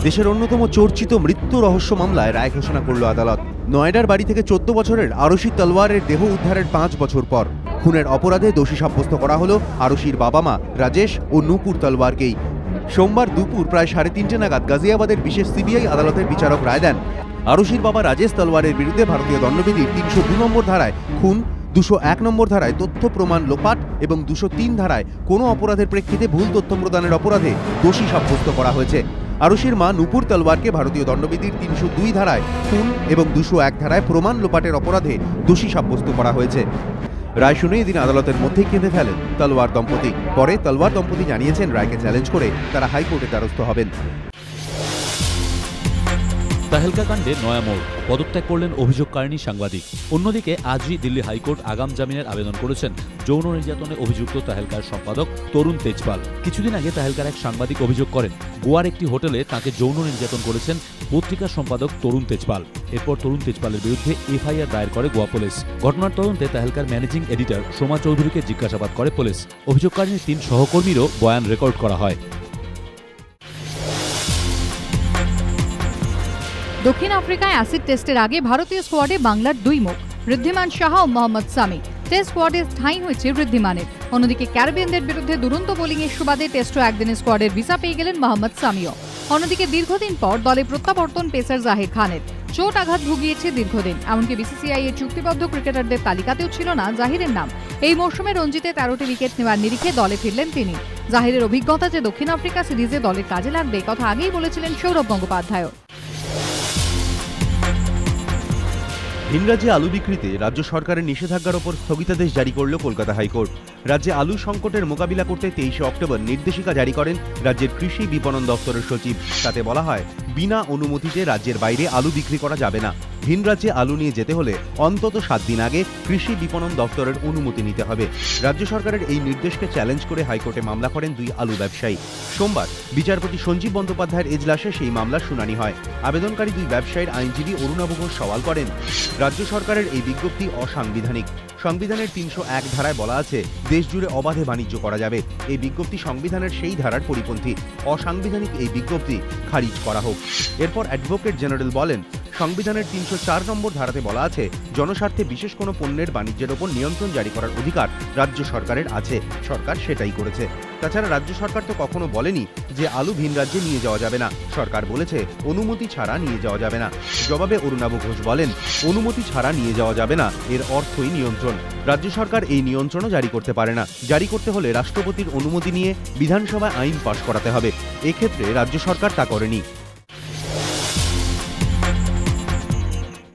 দেশের অন্যতম চর্চিত মৃত্যু রহস্য মামলায় রায় ঘোষণা করল আদালত। নয়ডার বাড়ি থেকে 14 বছরের আরুষি তলওয়ারের দেহ উদ্ধারের 5 বছর পর খুনের অপরাধে দোষী সাব্যস্ত করা হলো আরুষির বাবা মা রাজেশ ও নূপুর তলওয়ারকেই। সোমবার দুপুর প্রায় 3:30 নাগাদ গাজিয়াবাদের বিশেষ সিবিআই আদালতের বিচারক রায় দেন আরুষির বাবা রাজেশ তলওয়ারের বিরুদ্ধে ভারতীয় দণ্ডবিধির 302 নম্বর ধারায় খুন, 201 নম্বর ধারায় তথ্য প্রমাণ লোপাট এবং 203 ধারায় কোনো অপরাধের প্রেক্ষিতে ভুল তথ্য প্রদানের অপরাধে দোষী সাব্যস্ত করা হয়েছে। আরুষির মা নূপুর তলওয়ারকে ভারতীয় দণ্ডবিধির 302 ধারায় খুন এবং 201 ধারায় প্রমাণ লোপাটের অপরাধে দোষী সাব্যস্ত করা হয়েছে। রায় শুনে এদিন আদালতের মধ্যেই কেঁদে ফেলেন তলওয়ার দম্পতি। পরে তলওয়ার দম্পতি জানিয়েছেন রায়কে চ্যালেঞ্জ করে তারা হাইকোর্টে দ্বারস্থ হবেন। তাহেলকা কাণ্ডে নয়া মোড়, পদত্যাগ করলেন অভিযোগকারিণী সাংবাদিক। অন্যদিকে আজই দিল্লি হাইকোর্ট আগাম জামিনের আবেদন করেছেন যৌন নির্যাতনে অভিযুক্ত তাহেলকার সম্পাদক তরুণ তেজপাল। কিছুদিন আগে তাহেলকার এক সাংবাদিক অভিযোগ করেন গোয়ার একটি হোটেলে তাকে যৌন নির্যাতন করেছেন পত্রিকার সম্পাদক তরুণ তেজপাল। এরপর তরুণ তেজপালের বিরুদ্ধে এফআইআর দায়ের করে গোয়া পুলিশ। ঘটনার তদন্তে তাহেলকার ম্যানেজিং এডিটর সোমা চৌধুরীকে জিজ্ঞাসাবাদ করে পুলিশ। অভিযোগকারিণীর 3 সহকর্মীরও বয়ান রেকর্ড করা হয়। দক্ষিণ আফ্রিকায় অ্যাসিড টেস্টের আগে ভারতীয় স্কোয়াডে বাংলার 2 মুখ, ঋদ্ধিমান সাহা ও মোহাম্মদ সামি। টেস্ট স্কোয়াডে ঠাঁই হয়েছে ঋদ্ধিমানের। অন্যদিকে ক্যারিবিয়ানদের বিরুদ্ধে দুরন্ত বোলিংয়ের সুবাদে টেস্ট একদিনের স্কোয়াডের ভিসা পেয়ে গেলেন মোহাম্মদ সামিও। অন্যদিকে দীর্ঘদিন পর দলে প্রত্যাবর্তন পেসার জাহির খানের। চোট আঘাত ভুগিয়েছে দীর্ঘদিন, এমনকি বিসিসিআই এর চুক্তিবদ্ধ ক্রিকেটারদের তালিকাতেও ছিল না জাহিরের নাম। এই মৌসুমে রঞ্জিতে 13টি উইকেট নেওয়ার নিরিখে দলে ফিরলেন তিনি। জাহিরের অভিজ্ঞতা যে দক্ষিণ আফ্রিকা সিরিজে দলের কাজে লাগবে কথা আগেই বলেছিলেন সৌরভ গঙ্গোপাধ্যায়। ভিন রাজ্যে আলু বিক্রিতে রাজ্য সরকারের নিষেধাজ্ঞার ওপর স্থগিতাদেশ জারি করল কলকাতা হাইকোর্ট। রাজ্যে আলু সংকটের মোকাবিলা করতে 23 অক্টোবর নির্দেশিকা জারি করেন রাজ্যের কৃষি বিপণন দপ্তরের সচিব। তাতে বলা হয়, বিনা অনুমতিতে রাজ্যের বাইরে আলু বিক্রি করা যাবে না। ভিন রাজ্যে আলু নিয়ে যেতে হলে অন্তত 7 দিন আগে কৃষি বিপণন দপ্তরের অনুমতি নিতে হবে। রাজ্য সরকারের এই নির্দেশকে চ্যালেঞ্জ করে হাইকোর্টে মামলা করেন 2 আলু ব্যবসায়ী। সোমবার বিচারপতি সঞ্জীব বন্দ্যোপাধ্যায়ের এজলাসে সেই মামলার শুনানি হয়। আবেদনকারী 2 ব্যবসায়ীর আইনজীবী অরুণাভ ঘোষ সওয়াল করেন, রাজ্য সরকারের এই বিজ্ঞপ্তি অসাংবিধানিক। সংবিধানের 301 ধারায় বলা আছে দেশ জুড়ে অবাধে বাণিজ্য করা যাবে। এই বিজ্ঞপ্তি সংবিধানের সেই ধারার পরিপন্থী। অসাংবিধানিক এই বিজ্ঞপ্তি খারিজ করা হোক। এরপর অ্যাডভোকেট জেনারেল বলেন, সংবিধানের 304 নম্বর ধারাতে বলা আছে জনস্বার্থে বিশেষ কোনো পণ্যের বাণিজ্যের ওপর নিয়ন্ত্রণ জারি করার অধিকার রাজ্য সরকারের আছে। সরকার সেটাই করেছে। তাছাড়া রাজ্য সরকার তো কখনো বলেনি যে আলু ভিন রাজ্যে নিয়ে যাওয়া যাবে না। সরকার বলেছে অনুমতি ছাড়া নিয়ে যাওয়া যাবে না। জবাবে অরুণাভ ঘোষ বলেন, অনুমতি ছাড়া নিয়ে যাওয়া যাবে না এর অর্থই নিয়ন্ত্রণ। রাজ্য সরকার এই নিয়ন্ত্রণও জারি করতে পারে না। জারি করতে হলে রাষ্ট্রপতির অনুমতি নিয়ে বিধানসভায় আইন পাশ করাতে হবে। এক্ষেত্রে রাজ্য সরকার তা করেনি।